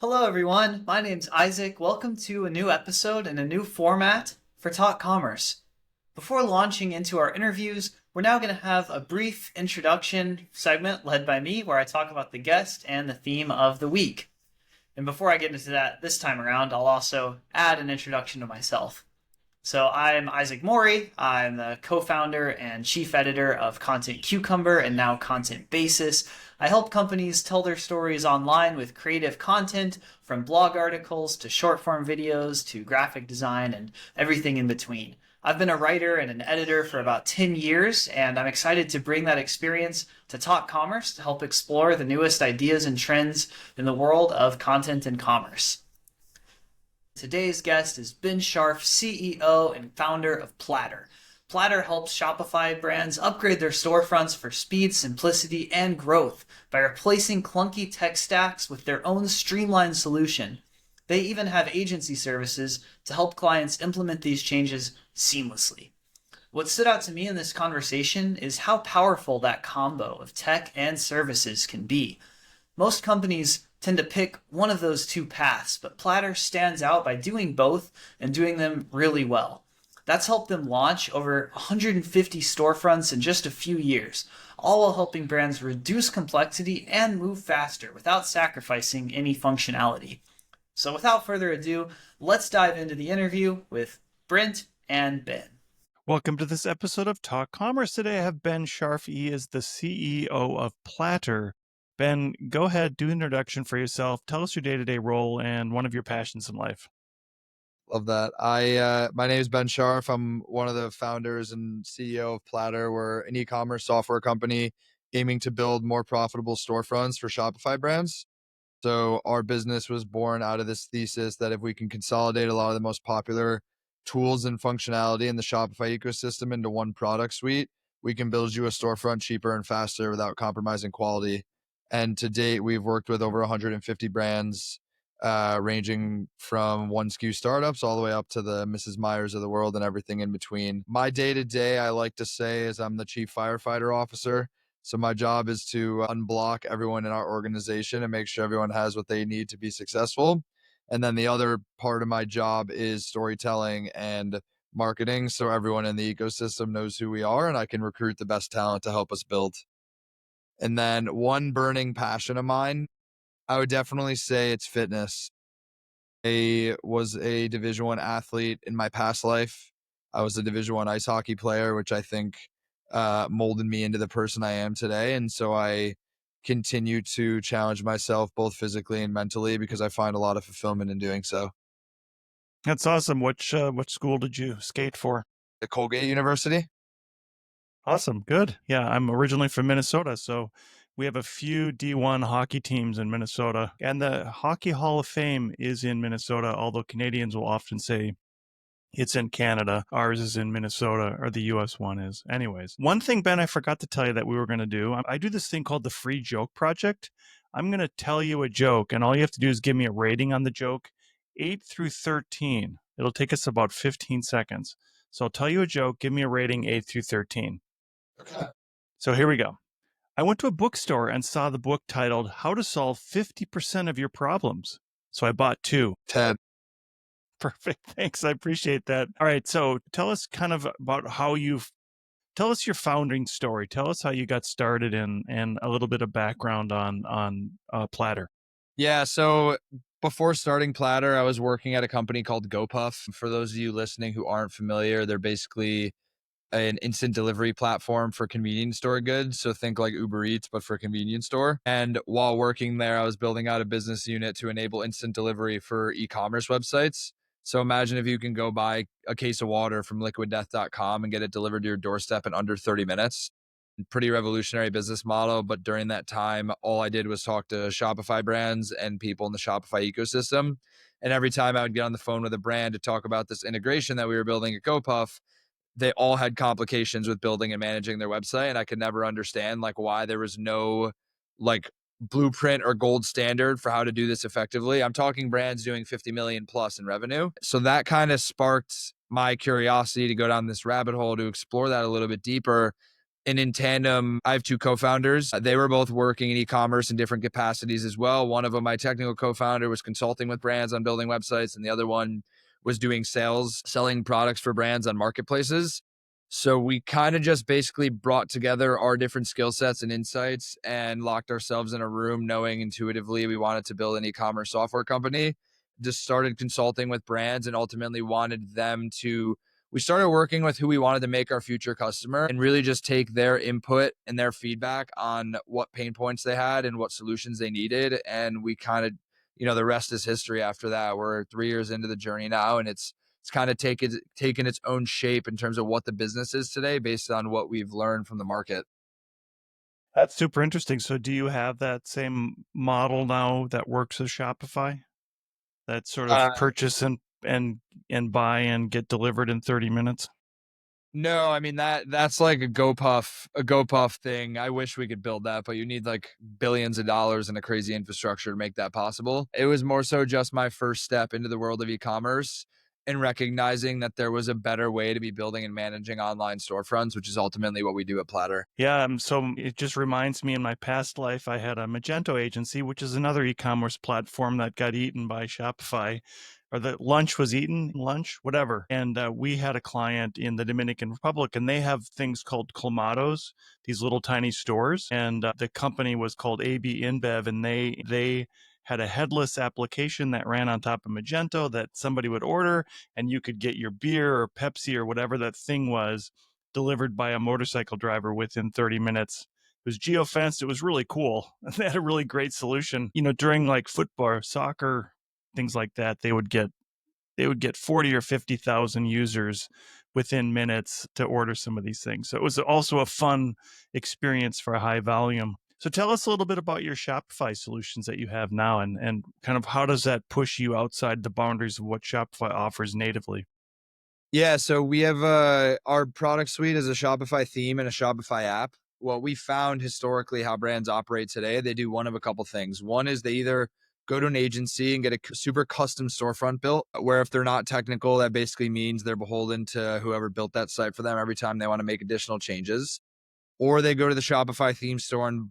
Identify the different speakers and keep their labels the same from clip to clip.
Speaker 1: Hello, everyone. My name's Isaac. Welcome to a new episode and a new format for Talk Commerce. Before launching into our interviews, we're now going to have a brief introduction segment led by me where I talk about the guest and the theme of the week. And before I get into that this time around, I'll also add an introduction to myself. So I'm Isaac Mori. I'm the co-founder and chief editor of Content Cucumber and now Content Basis. I help companies tell their stories online with creative content, from blog articles to short form videos to graphic design and everything in between. I've been a writer and an editor for about 10 years, and I'm excited to bring that experience to Talk Commerce to help explore the newest ideas and trends in the world of content and commerce. Today's guest is Ben Sharf, CEO and founder of Platter. Platter helps Shopify brands upgrade their storefronts for speed, simplicity, and growth by replacing clunky tech stacks with their own streamlined solution. They even have agency services to help clients implement these changes seamlessly. What stood out to me in this conversation is how powerful that combo of tech and services can be. Most companies tend to pick one of those two paths, but Platter stands out by doing both and doing them really well. That's helped them launch over 150 storefronts in just a few years, all while helping brands reduce complexity and move faster without sacrificing any functionality. So without further ado, let's dive into the interview with Brent and Ben.
Speaker 2: Welcome to this episode of Talk Commerce. Today I have Ben Sharf. He is the CEO of Platter. Ben, go ahead, do an introduction for yourself. Tell us your day-to-day role and one of your passions in life.
Speaker 3: Love that. My name is Ben Sharf. I'm one of the founders and CEO of Platter. We're an e-commerce software company aiming to build more profitable storefronts for Shopify brands. So our business was born out of this thesis that if we can consolidate a lot of the most popular tools and functionality in the Shopify ecosystem into one product suite, we can build you a storefront cheaper and faster without compromising quality. And to date, we've worked with over 150 brands, ranging from one SKU startups all the way up to the Mrs. Myers of the world and everything in between. My day to day, I like to say, is I'm the chief firefighter officer. So my job is to unblock everyone in our organization and make sure everyone has what they need to be successful. And then the other part of my job is storytelling and marketing. So everyone in the ecosystem knows who we are and I can recruit the best talent to help us build. And then one burning passion of mine, I would definitely say it's fitness. I was a Division I athlete in my past life. I was a Division I ice hockey player, which I think molded me into the person I am today. And so I continue to challenge myself both physically and mentally because I find a lot of fulfillment in doing so.
Speaker 2: That's awesome. Which school did you skate for?
Speaker 3: At Colgate University.
Speaker 2: Awesome. Good. Yeah, I'm originally from Minnesota, so we have a few D1 hockey teams in Minnesota. And the Hockey Hall of Fame is in Minnesota, although Canadians will often say it's in Canada. Ours is in Minnesota, or the US one is. Anyways, one thing, Ben, I forgot to tell you that we were going to do. I do this thing called the Free Joke Project. I'm going to tell you a joke, and all you have to do is give me a rating on the joke, 8 through 13. It'll take us about 15 seconds. So I'll tell you a joke, give me a rating 8 through 13.
Speaker 3: Okay.
Speaker 2: So here we go. I went to a bookstore and saw the book titled How to Solve 50% of Your Problems. So I bought 2.
Speaker 3: 10.
Speaker 2: Perfect. Thanks. I appreciate that. All right. So tell us kind of about tell us your founding story. Tell us how you got started and a little bit of background on Platter.
Speaker 3: Yeah. So before starting Platter, I was working at a company called GoPuff. For those of you listening who aren't familiar, they're basically an instant delivery platform for convenience store goods. So think like Uber Eats, but for a convenience store. And while working there, I was building out a business unit to enable instant delivery for e-commerce websites. So imagine if you can go buy a case of water from liquiddeath.com and get it delivered to your doorstep in under 30 minutes. Pretty revolutionary business model. But during that time, all I did was talk to Shopify brands and people in the Shopify ecosystem. And every time I would get on the phone with a brand to talk about this integration that we were building at GoPuff, they all had complications with building and managing their website. And I could never understand like why there was no like blueprint or gold standard for how to do this effectively. I'm talking brands doing 50 million plus in revenue. So that kind of sparked my curiosity to go down this rabbit hole to explore that a little bit deeper. And in tandem, I have two co-founders. They were both working in e-commerce in different capacities as well. One of them, my technical co-founder, was consulting with brands on building websites, and the other one was doing sales, selling products for brands on marketplaces. So we kind of just basically brought together our different skill sets and insights and locked ourselves in a room knowing intuitively we wanted to build an e-commerce software company. Just started consulting with brands and ultimately wanted them to we started working with who we wanted to make our future customer and really just take their input and their feedback on what pain points they had and what solutions they needed. And we kind of, the rest is history after that. We're 3 years into the journey now, and it's kind of taken its own shape in terms of what the business is today based on what we've learned from the market.
Speaker 2: That's super interesting. So do you have that same model now that works with Shopify? That sort of purchase and buy and get delivered in 30 minutes?
Speaker 3: No, I mean that's like a GoPuff thing. I wish we could build that, but you need like billions of dollars in a crazy infrastructure to make that possible. It was more so just my first step into the world of e-commerce and recognizing that there was a better way to be building and managing online storefronts, which is ultimately what we do at Platter.
Speaker 2: Yeah, so it just reminds me in my past life, I had a Magento agency, which is another e-commerce platform that got eaten by Shopify, or the lunch was eaten, whatever. And we had a client in the Dominican Republic, and they have things called Clamatos, these little tiny stores. And the company was called AB InBev, and they had a headless application that ran on top of Magento that somebody would order, and you could get your beer or Pepsi or whatever that thing was delivered by a motorcycle driver within 30 minutes. It was geofenced. It was really cool. They had a really great solution. During like football, soccer, things like that, they would get 40 or 50,000 users within minutes to order some of these things. So it was also a fun experience for a high volume. So tell us a little bit about your Shopify solutions that you have now, and kind of how does that push you outside the boundaries of what Shopify offers natively?
Speaker 3: Yeah, so we have our product suite is a Shopify theme and a Shopify app. What we found historically how brands operate today, they do one of a couple things. One is they either go to an agency and get a super custom storefront built, where if they're not technical, that basically means they're beholden to whoever built that site for them every time they want to make additional changes. Or they go to the Shopify theme store and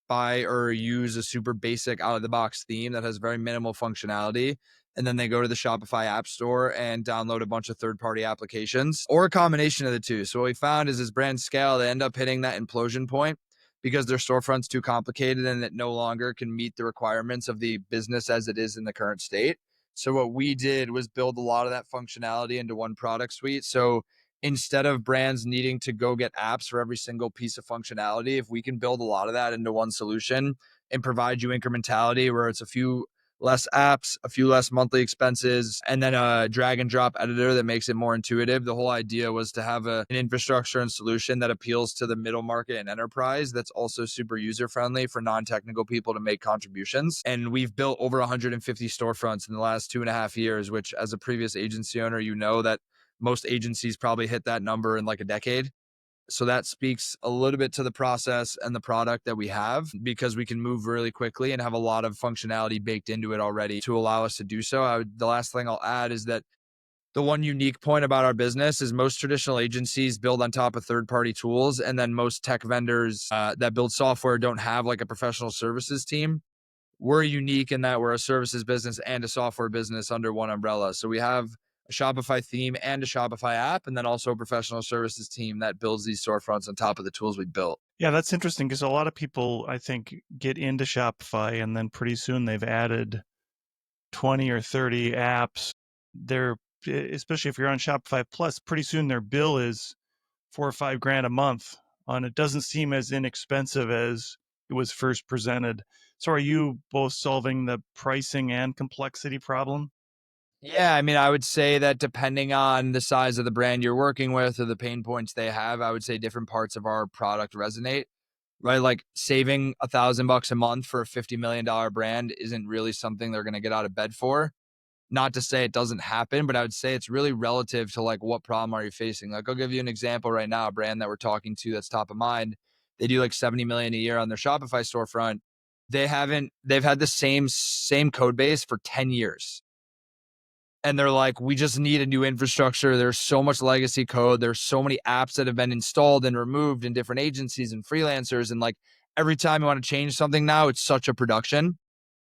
Speaker 3: buy or use a super basic out of the box theme that has very minimal functionality. And then they go to the Shopify app store and download a bunch of third party applications or a combination of the two. So what we found is as brands scale, they end up hitting that implosion point because their storefront's too complicated and it no longer can meet the requirements of the business as it is in the current state. So what we did was build a lot of that functionality into one product suite. So instead of brands needing to go get apps for every single piece of functionality, if we can build a lot of that into one solution and provide you incrementality where it's a few less apps, a few less monthly expenses, and then a drag and drop editor that makes it more intuitive. The whole idea was to have an infrastructure and solution that appeals to the middle market and enterprise that's also super user friendly for non-technical people to make contributions. And we've built over 150 storefronts in the last 2.5 years, which as a previous agency owner, that most agencies probably hit that number in like a decade. So that speaks a little bit to the process and the product that we have because we can move really quickly and have a lot of functionality baked into it already to allow us to do so. The last thing I'll add is that the one unique point about our business is most traditional agencies build on top of third-party tools, and then most tech vendors that build software don't have like a professional services team. We're unique in that we're a services business and a software business under one umbrella. So we have a Shopify theme and a Shopify app, and then also a professional services team that builds these storefronts on top of the tools we built.
Speaker 2: Yeah, that's interesting because a lot of people, I think, get into Shopify and then pretty soon they've added 20 or 30 apps. They're, especially if you're on Shopify Plus, pretty soon their bill is 4 or 5 grand a month. And it doesn't seem as inexpensive as it was first presented. So are you both solving the pricing and complexity problem?
Speaker 3: Yeah, I mean, I would say that depending on the size of the brand you're working with or the pain points they have, I would say different parts of our product resonate, right? Like saving $1,000 a month for a $50 million brand isn't really something they're going to get out of bed for. Not to say it doesn't happen, but I would say it's really relative to like what problem are you facing. Like I'll give you an example right now, a brand that we're talking to that's top of mind. They do like 70 million a year on their Shopify storefront. They've had the same code base for 10 years. and they're like, we just need a new infrastructure. There's so much legacy code. There's so many apps that have been installed and removed in different agencies and freelancers. And like every time you want to change something now, it's such a production.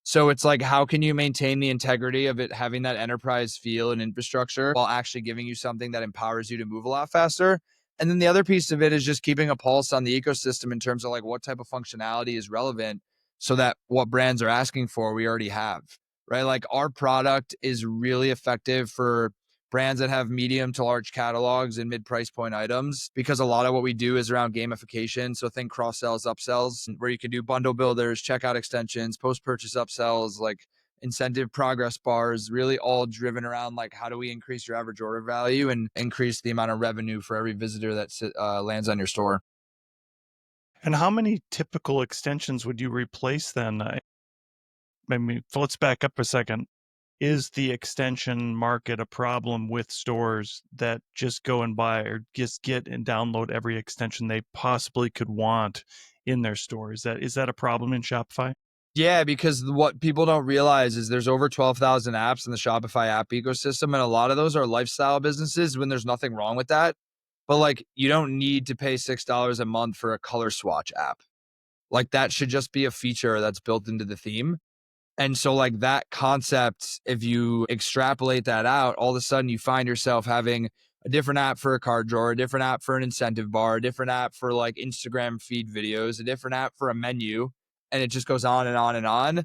Speaker 3: So it's like, how can you maintain the integrity of it having that enterprise feel and infrastructure while actually giving you something that empowers you to move a lot faster? And then the other piece of it is just keeping a pulse on the ecosystem in terms of like what type of functionality is relevant so that what brands are asking for, we already have, right? Like our product is really effective for brands that have medium to large catalogs and mid price point items, because a lot of what we do is around gamification. So think cross sells, upsells, where you can do bundle builders, checkout extensions, post purchase upsells, like incentive progress bars, really all driven around like how do we increase your average order value and increase the amount of revenue for every visitor that lands on your store.
Speaker 2: And how many typical extensions would you replace then? I mean, let's back up a second. Is the extension market a problem with stores that just go and buy or just get and download every extension they possibly could want in their store? Is that a problem in Shopify?
Speaker 3: Yeah, because what people don't realize is there's over 12,000 apps in the Shopify app ecosystem, and a lot of those are lifestyle businesses when there's nothing wrong with that. But like, you don't need to pay $6 a month for a color swatch app. Like that should just be a feature that's built into the theme. And so like that concept, if you extrapolate that out, all of a sudden you find yourself having a different app for a card drawer, a different app for an incentive bar, a different app for like Instagram feed videos, a different app for a menu, and it just goes on and on and on.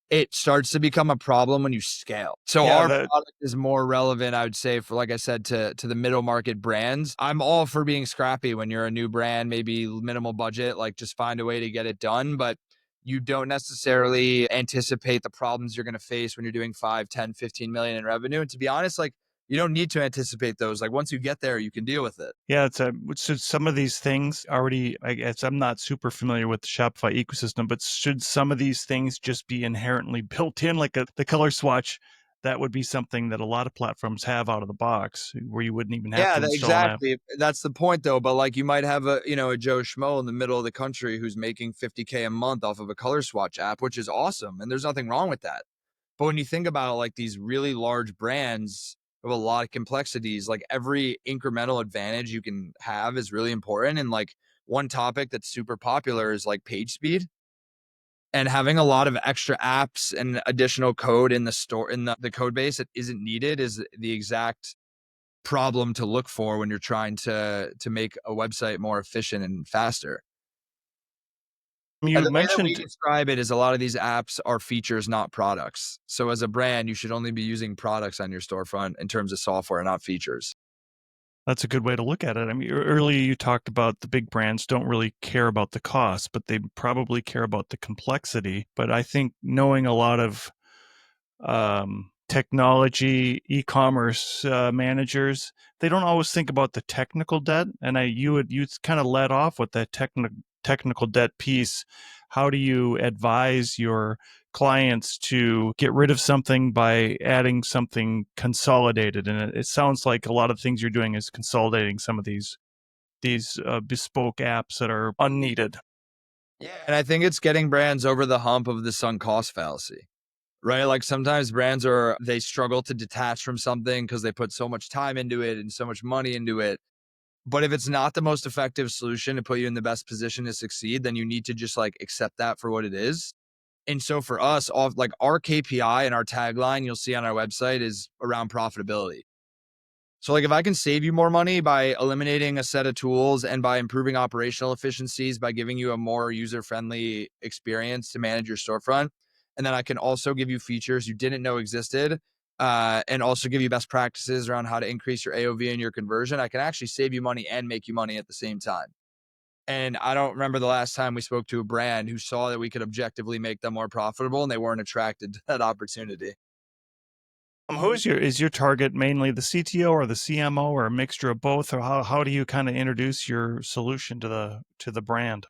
Speaker 3: It starts to become a problem when you scale. So
Speaker 2: Yeah,
Speaker 3: our product is more relevant, I would say, for like I said, to the middle market brands. I'm all for being scrappy when you're a new brand, maybe minimal budget, like just find a way to get it done. But you don't necessarily anticipate the problems you're going to face when you're doing 5, 10, 15 million in revenue. And to be honest, like you don't need to anticipate those. Like once you get there, you can deal with it.
Speaker 2: Yeah, should some of these things already, I guess I'm not super familiar with the Shopify ecosystem, but should some of these things just be inherently built in, like the color swatch? That would be something that a lot of platforms have out of the box where you wouldn't even have to install an app.
Speaker 3: Exactly. That's the point though. But like you might have a Joe Schmo in the middle of the country who's making 50K a month off of a color swatch app, which is awesome. And there's nothing wrong with that. But when you think about like these really large brands have a lot of complexities, like every incremental advantage you can have is really important. And like one topic that's super popular is like page speed. And having a lot of extra apps and additional code in the store, in the code base that isn't needed, is the exact problem to look for when you're trying to make a website more efficient and faster. And
Speaker 2: You
Speaker 3: the way that we
Speaker 2: mentioned
Speaker 3: describe it is a lot of these apps are features, not products. So as a brand, you should only be using products on your storefront in terms of software, not features.
Speaker 2: that's a good way to look at it. I mean, earlier you talked about the big brands don't really care about the cost, but they probably care about the complexity. But I think knowing a lot of technology, e-commerce managers, they don't always think about the technical debt. And you kind of led off with that technical debt piece. How do you advise your clients to get rid of something by adding something consolidated? And it sounds like a lot of things you're doing is consolidating some of these bespoke apps that are unneeded.
Speaker 3: Yeah. And I think it's getting brands over the hump of the sunk cost fallacy. Right? Like sometimes brands they struggle to detach from something because they put so much time into it and so much money into it. But if it's not the most effective solution to put you in the best position to succeed, then you need to just like accept that for what it is. And so for us, off like our KPI and our tagline you'll see on our website is around profitability. So like if I can save you more money by eliminating a set of tools and by improving operational efficiencies, by giving you a more user-friendly experience to manage your storefront, and then I can also give you features you didn't know existed, and also give you best practices around how to increase your AOV and your conversion, I can actually save you money and make you money at the same time. And I don't remember the last time we spoke to a brand who saw that we could objectively make them more profitable and they weren't attracted to that opportunity.
Speaker 2: Is your target mainly the CTO or the CMO or a mixture of both, or how do you kind of introduce your solution to the brand?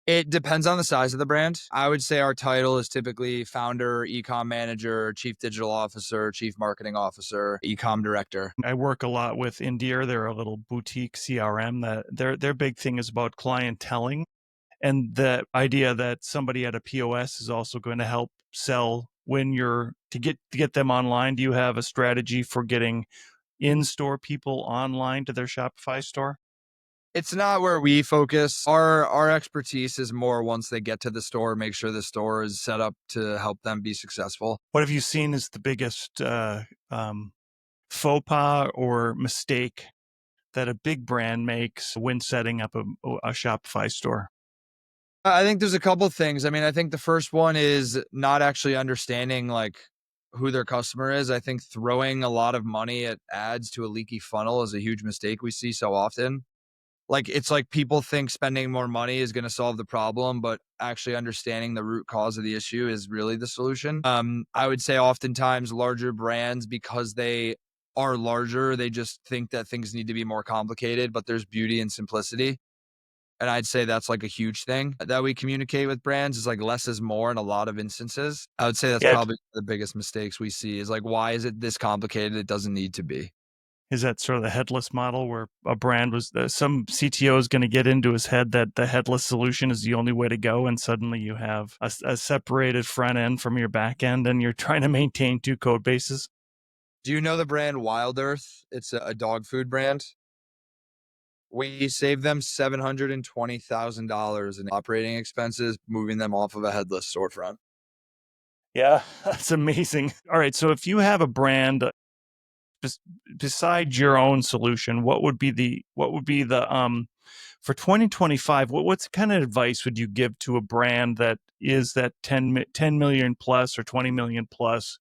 Speaker 3: It depends on the size of the brand. I would say our title is typically founder, ecom manager, chief digital officer, chief marketing officer, ecom director.
Speaker 2: I work a lot with Indeer. They're a little boutique CRM that their big thing is about clienteling, and the idea that somebody at a POS is also going to help sell when you're to get them online? Do you have a strategy for getting in-store people online to their Shopify store?
Speaker 3: It's not where we focus. Our expertise is more once they get to the store, make sure the store is set up to help them be successful.
Speaker 2: What have you seen as the biggest faux pas or mistake that a big brand makes when setting up a Shopify store?
Speaker 3: I think there's a couple of things. I mean, I think the first one is not actually understanding like who their customer is. I think throwing a lot of money at ads to a leaky funnel is a huge mistake we see so often. Like, it's like people think spending more money is going to solve the problem, but actually understanding the root cause of the issue is really the solution. I would say oftentimes larger brands, because they are larger, they just think that things need to be more complicated, but there's beauty in simplicity. And I'd say that's like a huge thing that we communicate with brands is like less is more in a lot of instances. I would say that's
Speaker 2: Yeah.
Speaker 3: probably the biggest mistakes we see is like, why is it this complicated? It doesn't need to be.
Speaker 2: Is that sort of the headless model where a brand was some CTO is going to get into his head that the headless solution is the only way to go, and suddenly you have a separated front end from your back end, and you're trying to maintain two code bases?
Speaker 3: Do you know the brand Wild Earth? It's a dog food brand. We saved them $720,000 in operating expenses, moving them off of a headless storefront.
Speaker 2: Yeah, that's amazing. All right, so if you have a brand besides your own solution, what would be the for 2025, what kind of advice would you give to a brand that is that 10 million plus or 20 million plus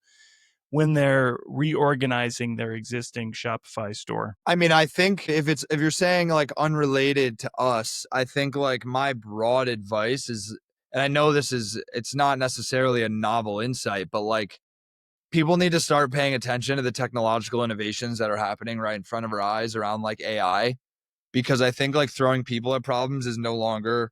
Speaker 2: when they're reorganizing their existing Shopify store?
Speaker 3: I mean, I think if you're saying like unrelated to us, I think like my broad advice is, and I know it's not necessarily a novel insight, but like people need to start paying attention to the technological innovations that are happening right in front of our eyes around like AI, because I think like throwing people at problems is no longer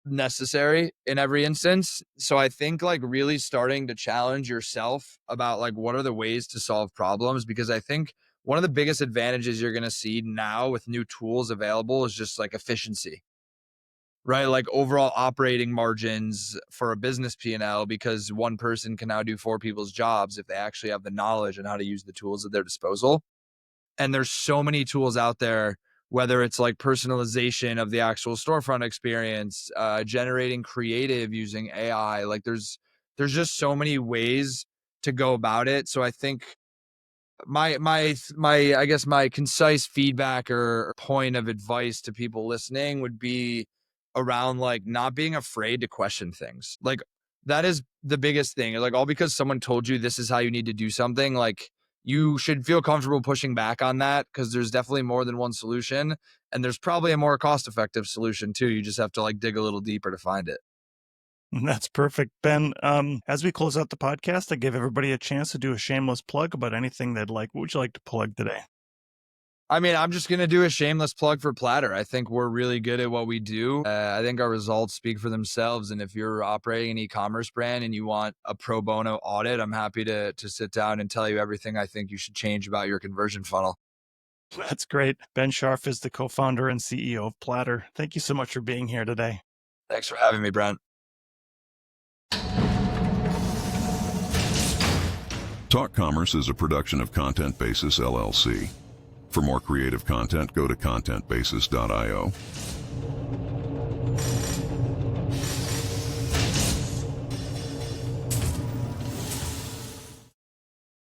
Speaker 3: necessary in every instance. So I think like really starting to challenge yourself about like what are the ways to solve problems, because I think one of the biggest advantages you're going to see now with new tools available is just like efficiency, right? Like overall operating margins for a business P&L, because one person can now do four people's jobs if they actually have the knowledge and how to use the tools at their disposal. And there's so many tools out there, whether it's like personalization of the actual storefront experience, generating creative using AI, like there's just so many ways to go about it. So I think my I guess my concise feedback or point of advice to people listening would be around like not being afraid to question things. Like that is the biggest thing. Like all because someone told you this is how you need to do something, like you should feel comfortable pushing back on that, because there's definitely more than one solution, and there's probably a more cost-effective solution too. You just have to like dig a little deeper to find it.
Speaker 2: That's perfect, Ben. As we close out the podcast, I give everybody a chance to do a shameless plug about anything they'd like. What would you like to plug today?
Speaker 3: I mean, I'm just going to do a shameless plug for Platter. I think we're really good at what we do. I think our results speak for themselves. And if you're operating an e-commerce brand and you want a pro bono audit, I'm happy to sit down and tell you everything I think you should change about your conversion funnel.
Speaker 2: That's great. Ben Sharf is the co-founder and CEO of Platter. Thank you so much for being here today.
Speaker 3: Thanks for having me, Brent.
Speaker 4: Talk Commerce is a production of Content Basis, LLC. For more creative content, go to contentbasis.io.